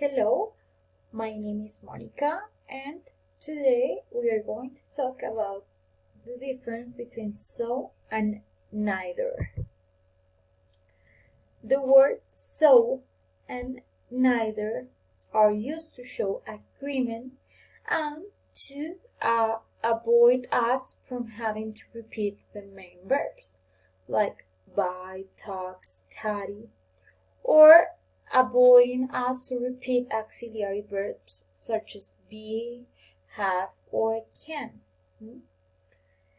Hello, my name is Monica, and today we are going to talk about the difference between so and neither. The words so and neither are used to show agreement and to avoid us from having to repeat the main verbs like buy, talk, study, or avoiding us to repeat auxiliary verbs such as be, have, or can.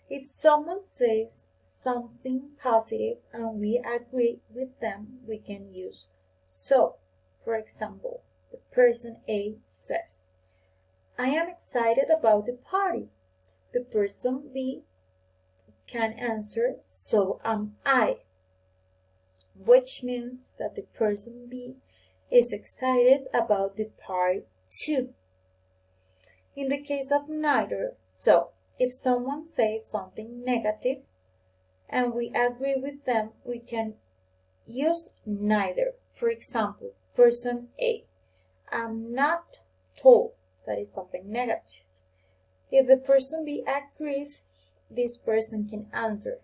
If someone says something positive and we agree with them, we can use so. For example, the person A says, I am excited about the party. The person B can answer, so am I, which means that the person B is excited about the party too. In the case of neither, so if someone says something negative and we agree with them, we can use neither. For example, person A, I'm not told that it's something negative. If the person B agrees, this person can answer,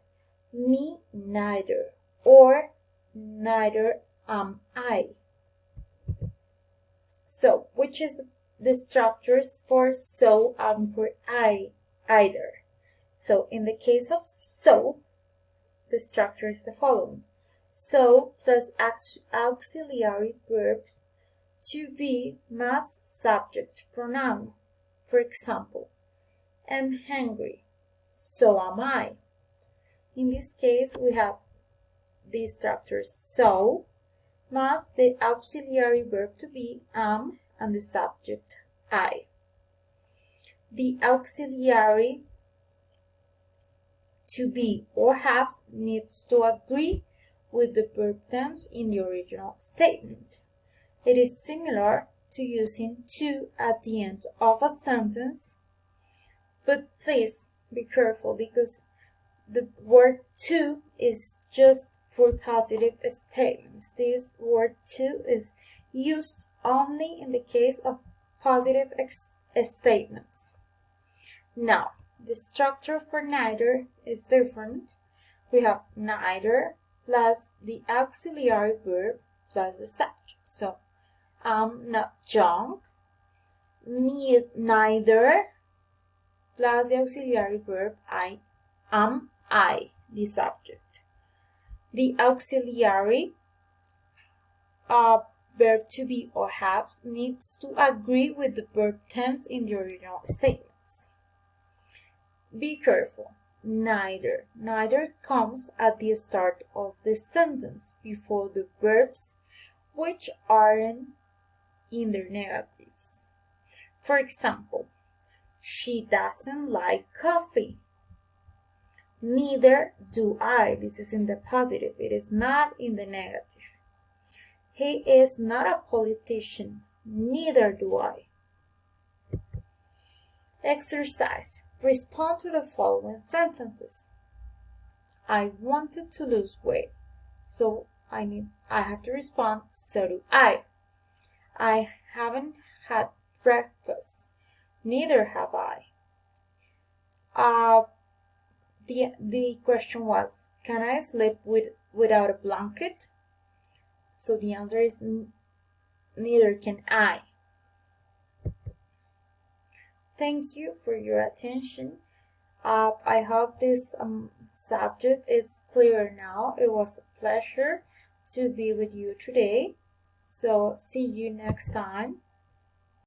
me neither, or neither am I. So, which is the structures for so and for either? So, in the case of so, the structure is the following. So plus auxiliary verb to be plus subject pronoun. For example, I'm hungry, so am I. In this case, we have the structure so plus the auxiliary verb to be am and the subject I. The auxiliary to be or have needs to agree with the verb tense in the original statement. It is similar to using to at the end of a sentence, but please be careful because the word to is just for positive statements. This word to is used only in the case of positive statements. Now, the structure for neither is different. We have neither plus the auxiliary verb plus the subject. So, I'm not young. Neither plus the auxiliary verb I, the subject. The auxiliary verb to be or have needs to agree with the verb tense in the original statements. Be careful. Neither comes at the start of the sentence before the verbs which aren't in their negatives. For example, she doesn't like coffee. Neither do I. This is in the positive. It is not in the negative. He is not a politician. Neither do I. Exercise. Respond to the following sentences. I wanted to lose weight, so I have to respond, so do I. I haven't had breakfast. Neither have I. The question was, can I sleep without a blanket? So the answer is neither can I. Thank you for your attention. I hope this subject is clear now. It was a pleasure to be with you today. So see you next time.